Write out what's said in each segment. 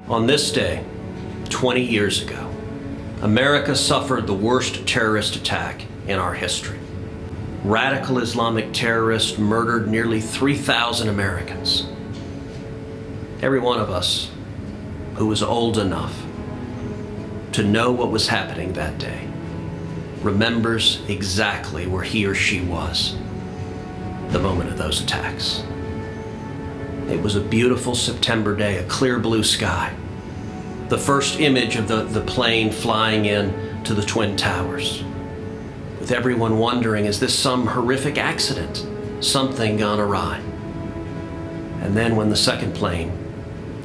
On this day, 20 years ago, America suffered the worst terrorist attack in our history. Radical Islamic terrorists murdered nearly 3,000 Americans. Every one of us who was old enough to know what was happening that day remembers exactly where he or she was the moment of those attacks. It was a beautiful September day, a clear blue sky. The first image of the plane flying in to the Twin Towers, with everyone wondering, is this some horrific accident? Something gone awry? And then when the second plane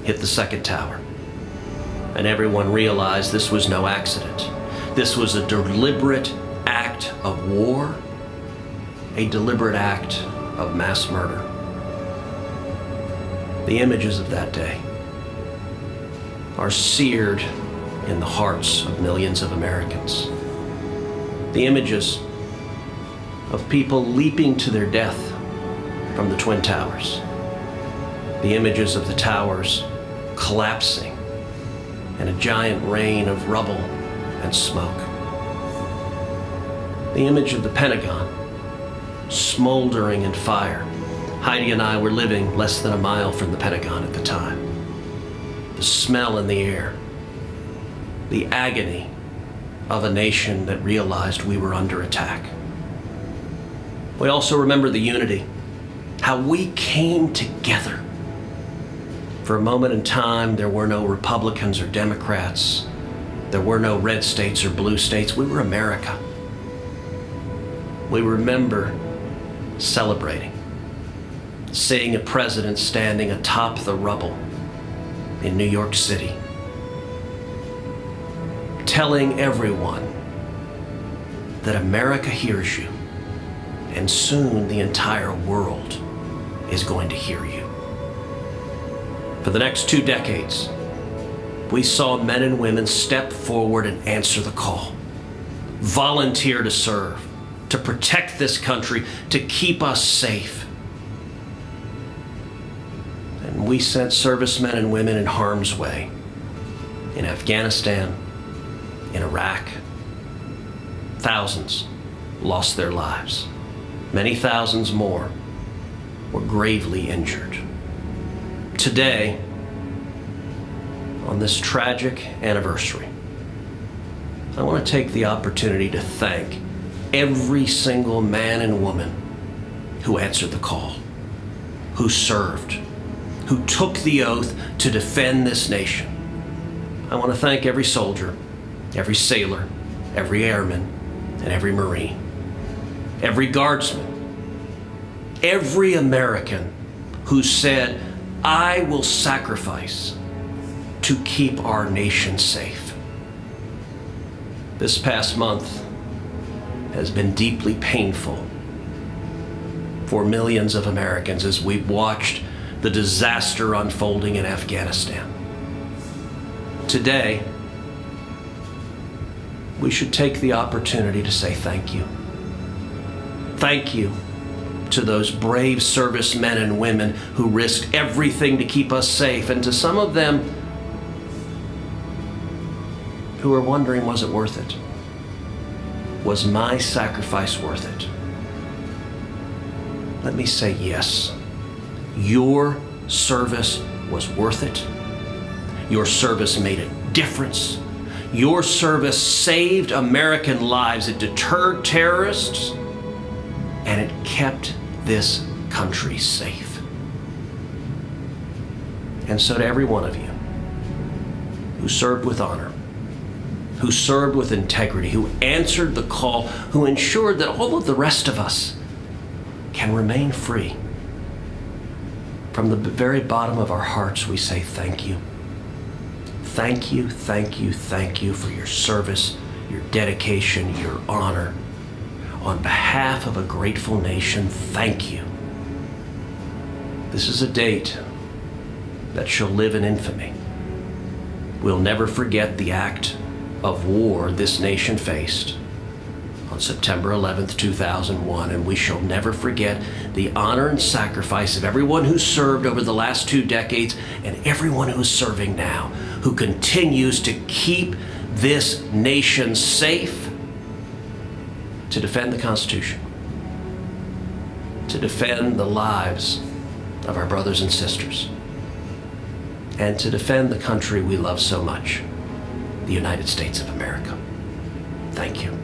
hit the second tower, and everyone realized this was no accident. This was a deliberate act of war, a deliberate act of mass murder. The images of that day are seared in the hearts of millions of Americans. The images of people leaping to their death from the Twin Towers. The images of the towers collapsing in a giant rain of rubble and smoke. The image of the Pentagon smoldering in fire. Heidi and I were living less than a mile from the Pentagon at the time. The smell in the air. The agony of a nation that realized we were under attack. We also remember the unity, how we came together. For a moment in time, there were no Republicans or Democrats. There were no red states or blue states. We were America. We remember celebrating, seeing a president standing atop the rubble in New York City, telling everyone that America hears you, and soon the entire world is going to hear you. For the next 2 decades, we saw men and women step forward and answer the call, volunteer to serve, to protect this country, to keep us safe. And we sent servicemen and women in harm's way in Afghanistan, in Iraq. Thousands lost their lives. Many thousands more were gravely injured. Today, on this tragic anniversary, I want to take the opportunity to thank every single man and woman who answered the call, who served, who took the oath to defend this nation. I want to thank every soldier, every sailor, every airman, and every Marine, every guardsman, every American who said, I will sacrifice to keep our nation safe. This past month has been deeply painful for millions of Americans as we've watched the disaster unfolding in Afghanistan. Today, we should take the opportunity to say thank you. Thank you to those brave servicemen and women who risked everything to keep us safe, and to some of them who are wondering, was it worth it? Was my sacrifice worth it? Let me say yes. Your service was worth it. Your service made a difference. Your service saved American lives. It deterred terrorists, and it kept this country safe. And so to every one of you who served with honor, who served with integrity, who answered the call, who ensured that all of the rest of us can remain free, from the very bottom of our hearts, we say thank you. Thank you, thank you, thank you for your service, your dedication, your honor. On behalf of a grateful nation, thank you. This is a date that shall live in infamy. We'll never forget the act of war this nation faced, on September 11th, 2001, and we shall never forget the honor and sacrifice of everyone who served over the last 2 decades and everyone who's serving now, who continues to keep this nation safe, to defend the Constitution, to defend the lives of our brothers and sisters, and to defend the country we love so much, the United States of America. Thank you.